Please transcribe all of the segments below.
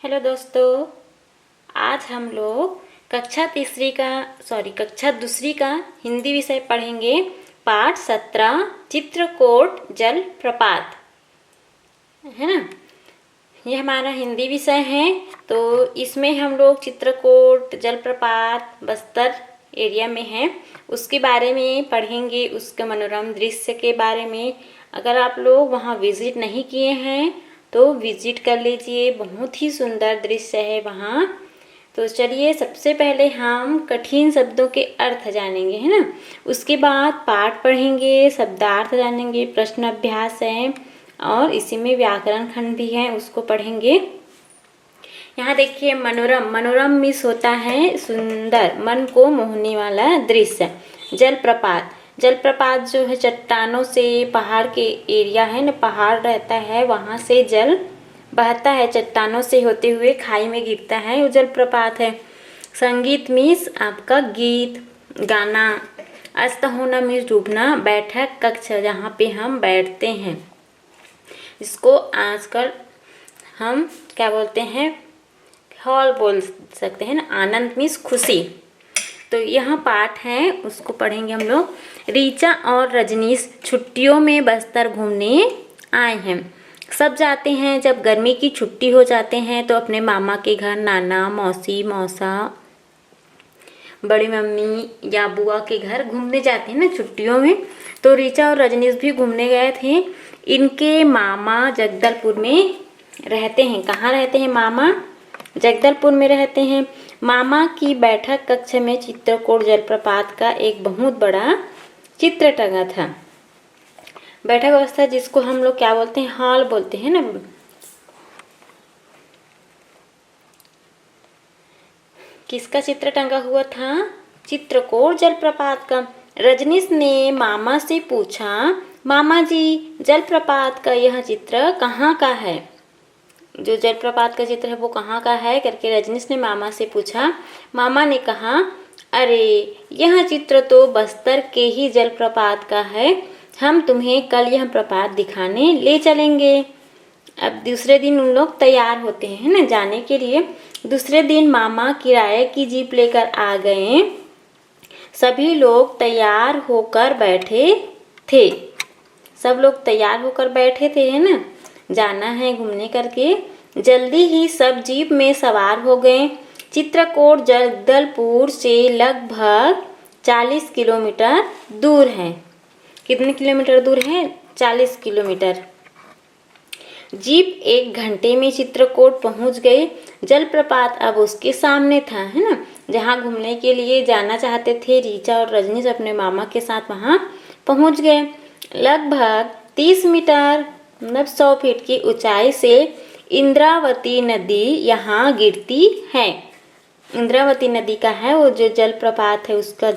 Hello दोस्तों, आज हम लोग कक्षा दूसरी का हिंदी विषय पढ़ेंगे। पाठ 17 चित्रकूट जलप्रपात, है ना। यह हमारा हिंदी विषय है। तो इसमें हम लोग चित्रकूट जलप्रपात बस्तर एरिया में है, उसके बारे में पढ़ेंगे, उसके मनोरम दृश्य के बारे में। अगर आप लोग वहाँ विजिट नहीं किए हैं तो विजिट कर लीजिए, बहुत ही सुंदर दृश्य है वहाँ। तो चलिए, सबसे पहले हम कठिन शब्दों के अर्थ जानेंगे, है ना। उसके बाद पाठ पढ़ेंगे, शब्दार्थ जानेंगे, प्रश्न अभ्यास है और इसी में व्याकरण खंड भी है, उसको पढ़ेंगे। यहाँ देखिए, मनोरम, मनोरम मिस होता है सुंदर, मन को मोहने वाला दृश्य। जलप्रपात, जलप्रपात जो है चट्टानों से, पहाड़ के एरिया है ना, पहाड़ रहता है, वहाँ से जल बहता है, चट्टानों से होते हुए खाई में गिरता है, वो जलप्रपात है। संगीत मीन्स आपका गीत गाना। अस्त होना मीन्स डूबना। बैठक कक्ष, जहाँ पे हम बैठते हैं, इसको आजकल हम क्या बोलते हैं, हॉल बोल सकते हैं ना। आनंद मीन्स खुशी। तो यहाँ पाठ है, उसको पढ़ेंगे हम लोग। रीचा और रजनीश छुट्टियों में बस्तर घूमने आए हैं। सब जाते हैं, जब गर्मी की छुट्टी हो जाते हैं तो अपने मामा के घर, नाना, मौसी, मौसा, बड़ी मम्मी या बुआ के घर घूमने जाते हैं ना छुट्टियों में। तो रीचा और रजनीश भी घूमने गए थे। इनके मामा जगदलपुर में रहते हैं। कहाँ रहते हैं मामा? जगदलपुर में रहते हैं। मामा की बैठक कक्ष में चित्रकूट जलप्रपात का एक बहुत बड़ा चित्र टंगा था। बैठक अवस्था जिसको हम लोग क्या बोलते हैं, हॉल बोलते हैं ना। किसका चित्र टंगा हुआ था? चित्रकूट जलप्रपात का। रजनीश ने मामा से पूछा, मामा जी, जलप्रपात का यह चित्र कहाँ का है? जो जलप्रपात का चित्र है वो कहाँ का है करके रजनीश ने मामा से पूछा। मामा ने कहा, अरे यह चित्र तो बस्तर के ही जलप्रपात का है, हम तुम्हें कल यह प्रपात दिखाने ले चलेंगे। अब दूसरे दिन उन लोग तैयार होते हैं ना जाने के लिए। दूसरे दिन मामा किराए की जीप लेकर आ गए। सभी लोग तैयार होकर बैठे थे। सब लोग तैयार होकर बैठे थे, है ना, जाना है घूमने करके। जल्दी ही सब जीप में सवार हो गए। चित्रकूट जगदलपुर से लगभग 40 किलोमीटर दूर है। कितने किलोमीटर दूर है? 40 किलोमीटर। जीप 1 घंटे में चित्रकूट पहुंच गई। जलप्रपात अब उसके सामने था, है ना, जहां घूमने के लिए जाना चाहते थे। रीचा और रजनीश अपने मामा के साथ वहां पहुंच गए। लगभग 30 मीटर मतलब 100 फीट की ऊंचाई से इंद्रावती नदी यहाँ गिरती है। इंद्रावती नदी का है वो जो जलप्रपात है, उसका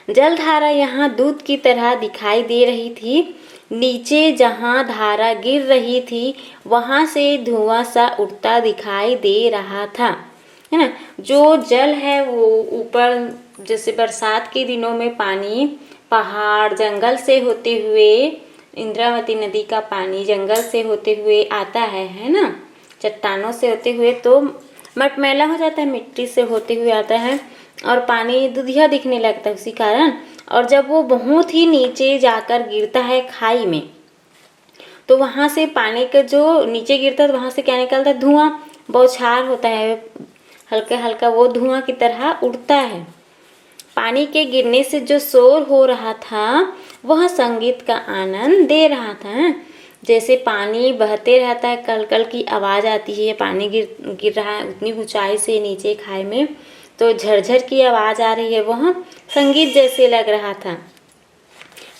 जलधारा यहाँ दूध की तरह दिखाई दे रही थी। नीचे जहाँ धारा गिर रही थी वहाँ से धुआं सा उठता दिखाई दे रहा था, है ना। जो जल है वो ऊपर, जैसे बरसात के दिनों में पानी पहाड़ जंगल से होते हुए, इंद्रावती नदी का पानी जंगल से होते हुए आता है ना, चट्टानों से होते हुए तो मटमैला हो जाता है, मिट्टी से होते हुए आता है और पानी दूधिया दिखने लगता है उसी कारण। और जब वो बहुत ही नीचे जाकर गिरता है खाई में, तो वहाँ से पानी का जो नीचे गिरता है तो वहाँ से क्या निकलता है? धुआं, बौछार होता है, हल्का हल्का वो धुआं की तरह उड़ता है। पानी के गिरने से जो शोर हो रहा था वह संगीत का आनंद दे रहा था। जैसे पानी बहते रहता है, कल कल की आवाज़ आती है, पानी गिर रहा है उतनी ऊंचाई से नीचे खाई में, तो झरझर की आवाज़ आ रही है, वह संगीत जैसे लग रहा था।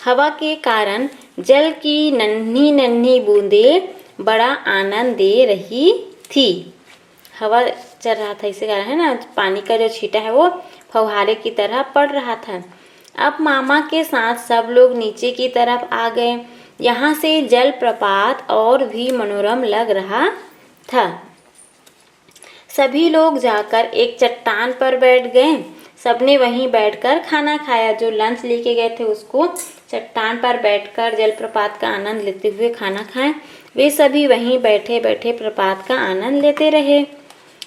हवा के कारण जल की नन्ही नन्ही बूंदें बड़ा आनंद दे रही थी। हवा चल रहा था इसी कारण, है ना, पानी का जो छींटा है वो फव्वारे की तरह पड़ रहा था। अब मामा के साथ सब लोग नीचे की तरफ आ गए। यहाँ से जलप्रपात और भी मनोरम लग रहा था। सभी लोग जाकर एक चट्टान पर बैठ गए। सबने वहीं बैठकर खाना खाया। जो लंच लेके गए थे उसको चट्टान पर बैठकर जलप्रपात का आनंद लेते हुए खाना खाएं। वे सभी वहीं बैठे बैठे प्रपात का आनंद लेते रहे।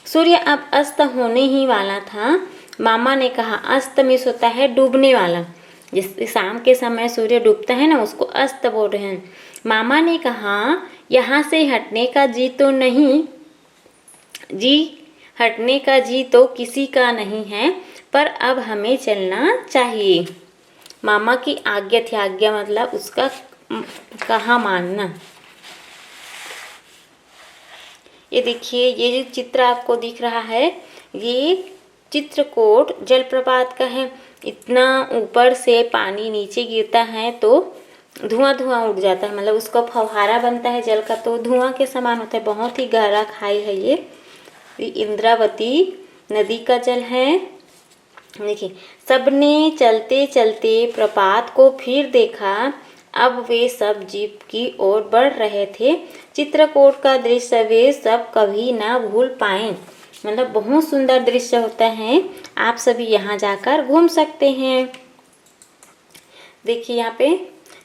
सूर्य अब अस्त होने ही वाला था। मामा ने कहा, अस्त मीन्स होता है डूबने वाला। जिस शाम के समय सूर्य डूबता है ना, उसको अस्त बोल रहे हैं। मामा ने कहा, यहाँ से हटने का जी तो नहीं, हटने का जी तो किसी का नहीं है, पर अब हमें चलना चाहिए। मामा की आज्ञा थी। आज्ञा मतलब उसका कहा मानना। ये देखिए, ये जो चित्र आपको दिख रहा है, ये चित्रकूट जलप्रपात का है। इतना ऊपर से पानी नीचे गिरता है तो धुआं धुआं उड़ जाता है, मतलब उसका फव्वारा बनता है जल का, तो धुआं के समान होता है। बहुत ही गहरा खाई है ये इंद्रावती नदी का जल है। देखिए, सबने चलते चलते प्रपात को फिर देखा। अब वे सब जीप की ओर बढ़ रहे थे। चित्रकूट का दृश्य वे सब कभी ना भूल पाए। मतलब बहुत सुंदर दृश्य होता है। आप सभी यहाँ जाकर घूम सकते हैं। देखिए, यहाँ पे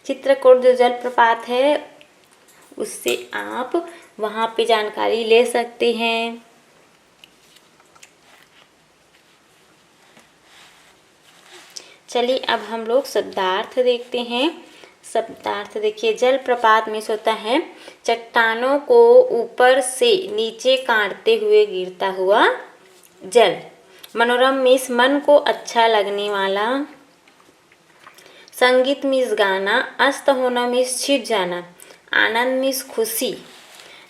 चित्रकूट जो जलप्रपात है, उससे आप वहाँ पे जानकारी ले सकते हैं। चलिए अब हम लोग शब्दार्थ देखते हैं। शब्दार्थ देखिए, जलप्रपात में होता है चट्टानों को ऊपर से नीचे काटते हुए गिरता हुआ जल। मनोरम मीन्स मन को अच्छा लगने वाला। संगीत मीन्स गाना। अस्त होना मीन्स छिप जाना। आनंद मीन्स खुशी।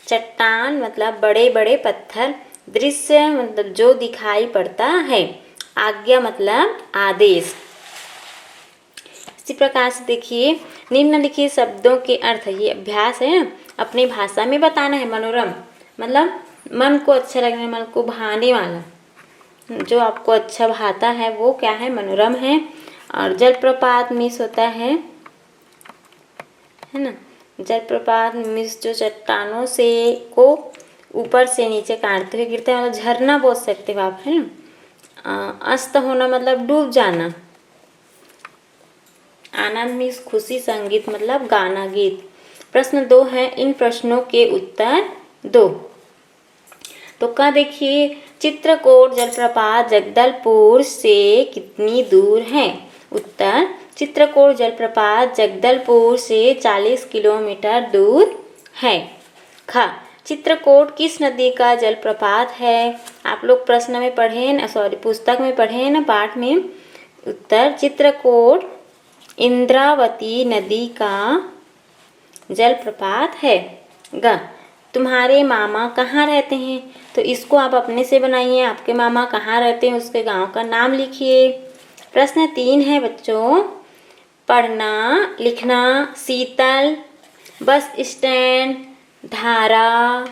चट्टान मतलब बड़े बड़े पत्थर। दृश्य मतलब जो दिखाई पड़ता है। आज्ञा मतलब आदेश। इसी प्रकार से देखिए, निम्नलिखित शब्दों के अर्थ, ये अभ्यास है ना, अपनी भाषा में बताना है। मनोरम मतलब मन को अच्छा लगने, मन को भाने वाला, जो आपको अच्छा भाता है वो क्या है, मनोरम है। और जलप्रपात मीन्स होता है ना, जलप्रपात मीन्स जो चट्टानों से को ऊपर से नीचे काटते हुए गिरता है, मतलब झरना बोल सकते हो आप, है ना। अस्त होना मतलब डूब जाना। आनंद मीन्स खुशी। संगीत मतलब गाना, गीत। प्रश्न 2 है, इन प्रश्नों के उत्तर दो। तो क्या देखिए, चित्रकूट जलप्रपात जगदलपुर से कितनी दूर है? उत्तर, चित्रकूट जलप्रपात जगदलपुर से 40 किलोमीटर दूर है। ख, चित्रकूट किस नदी का जलप्रपात है? आप लोग प्रश्न में पढ़े ना, सॉरी पुस्तक में पढ़े ना, पाठ में। उत्तर, चित्रकूट इंद्रावती नदी का जलप्रपात है। ग, तुम्हारे मामा कहाँ रहते हैं? तो इसको आप अपने से बनाइए। आपके मामा कहाँ रहते हैं, उसके गांव का नाम लिखिए। प्रश्न 3 है बच्चों, पढ़ना लिखना शीतल, बस स्टैंड, धारा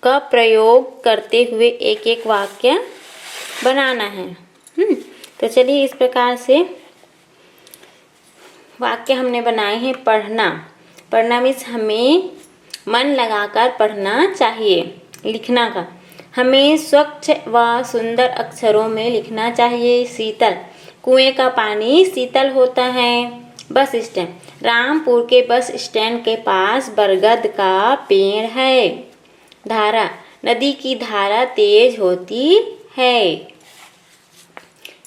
का प्रयोग करते हुए एक एक वाक्य बनाना है। तो चलिए, इस प्रकार से वाक्य हमने बनाए हैं। पढ़ना, पढ़ना मीन्स हमें मन लगाकर पढ़ना चाहिए। लिखना का, हमें स्वच्छ व सुंदर अक्षरों में लिखना चाहिए। शीतल, कुएं का पानी शीतल होता है। बस स्टैंड, रामपुर के बस स्टैंड के पास बरगद का पेड़ है। धारा, नदी की धारा तेज होती है।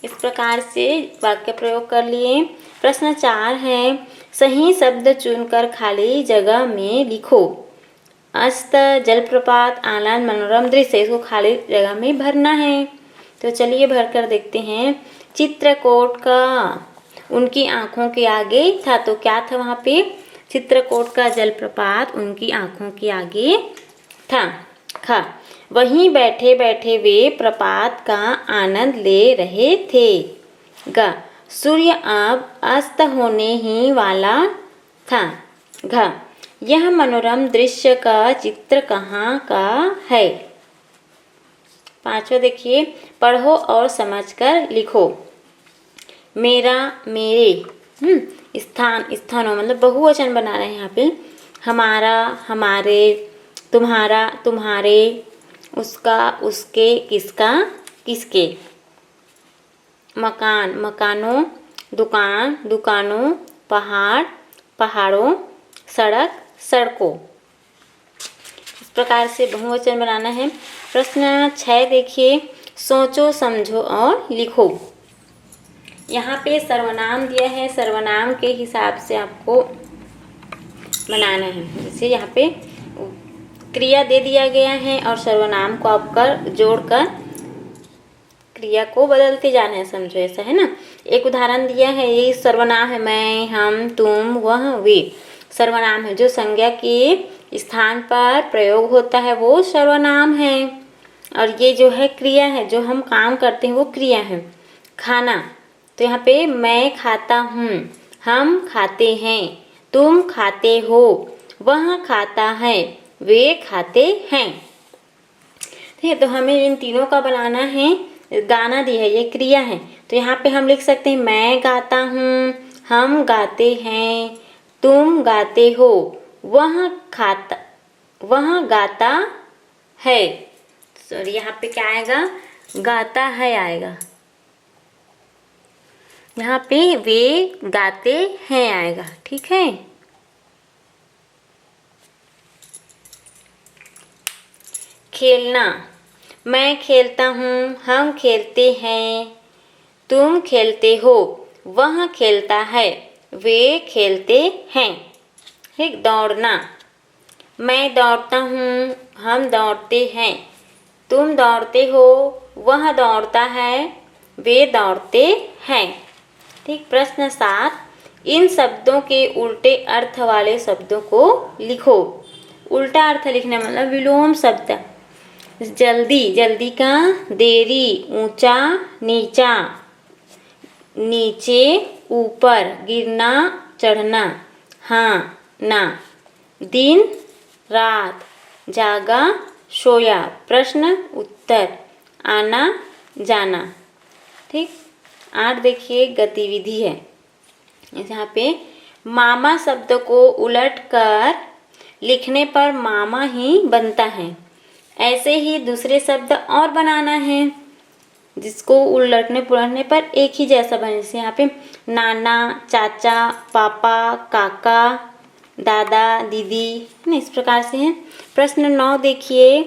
इस प्रकार से वाक्य प्रयोग कर लिए। प्रश्न 4 है, सही शब्द चुनकर खाली जगह में लिखो। अस्त, जलप्रपात, आनंद, मनोरम दृश्य, इसको खाली जगह में भरना है। तो चलिए भर कर देखते हैं। चित्रकूट का उनकी आँखों के आगे था, तो क्या था वहाँ पे? चित्रकूट का जलप्रपात उनकी आँखों के आगे था। ख, वहीं बैठे बैठे वे प्रपात का आनंद ले रहे थे। ग, सूर्य अब अस्त होने ही वाला था। घ, यह मनोरम दृश्य का चित्र कहाँ का है? 5वां देखिए, पढ़ो और समझकर लिखो। मेरा, मेरे, स्थान, स्थानों मतलब बहुवचन बना रहे हैं यहाँ पे। हमारा, हमारे, तुम्हारा, तुम्हारे, उसका, उसके, किसका, किसके। मकान मकानों, दुकान दुकानों, पहाड़ पहाड़ों, सड़क सड़कों। इस प्रकार से बहुवचन बनाना है। प्रश्न 6 देखिए, सोचो समझो और लिखो। यहाँ पे सर्वनाम दिया है, सर्वनाम के हिसाब से आपको बनाना है। जैसे यहाँ पे क्रिया दे दिया गया है और सर्वनाम को आप जोड़कर क्रिया को बदलते जाना है, समझो, ऐसा है ना। एक उदाहरण दिया है, ये सर्वनाम है, मैं, हम, तुम, वह, वे। सर्वनाम है, जो संज्ञा के स्थान पर प्रयोग होता है वो सर्वनाम है। और ये जो है क्रिया है, जो हम काम करते हैं वो क्रिया है। खाना, तो यहाँ पे मैं खाता हूँ, हम खाते हैं, तुम खाते हो, वह खाता है, वे खाते हैं। ठीक है, तो हमें इन तीनों का बनाना है। गाना दी है, ये क्रिया है, तो यहाँ पे हम लिख सकते हैं मैं गाता हूँ, हम गाते हैं, तुम गाते हो, वह गाता है। सॉरी, यहाँ पे क्या आएगा, गाता है आएगा। यहाँ पे वे गाते हैं आएगा। ठीक है, खेलना, मैं खेलता हूँ, हम खेलते हैं, तुम खेलते हो, वह खेलता है, वे खेलते हैं। ठीक, दौड़ना, मैं दौड़ता हूँ, हम दौड़ते हैं, तुम दौड़ते हो, वह दौड़ता है, वे दौड़ते हैं। ठीक, प्रश्न 7, इन शब्दों के उल्टे अर्थ वाले शब्दों को लिखो। उल्टा अर्थ लिखना मतलब विलोम शब्द। जल्दी, जल्दी का देरी, ऊंचा नीचा, नीचे ऊपर, गिरना चढ़ना, हाँ ना, दिन रात, जागा सोया, प्रश्न उत्तर, आना जाना। ठीक, 8 देखिए, गतिविधि है। यहाँ पे मामा शब्द को उलट कर लिखने पर मामा ही बनता है। ऐसे ही दूसरे शब्द और बनाना है जिसको उलटने पुलटने पर एक ही जैसा बने। जैसे यहाँ पे नाना, चाचा, पापा, काका, दादा, दीदी, है ना, इस प्रकार से है। प्रश्न 9 देखिए,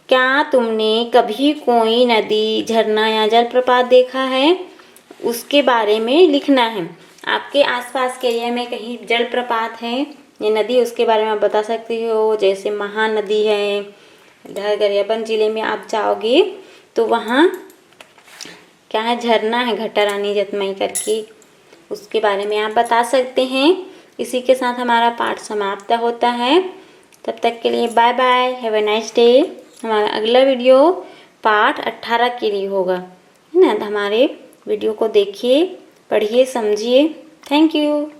क्या तुमने कभी कोई नदी, झरना या जलप्रपात देखा है? उसके बारे में लिखना है। आपके आसपास के एरिया में कहीं जलप्रपात है या नदी, उसके बारे में आप बता सकते हो। जैसे महानदी है, इधर गरियाबंद जिले में आप जाओगे तो वहाँ क्या है, झरना है, घटा रानी जतमई करके, उसके बारे में आप बता सकते हैं। इसी के साथ हमारा पाठ समाप्त होता है। तब तक के लिए bye bye, have a nice day. हमारा अगला वीडियो पाठ 18 के लिए होगा, है ना। हमारे वीडियो को देखिए, पढ़िए, समझिए। Thank you.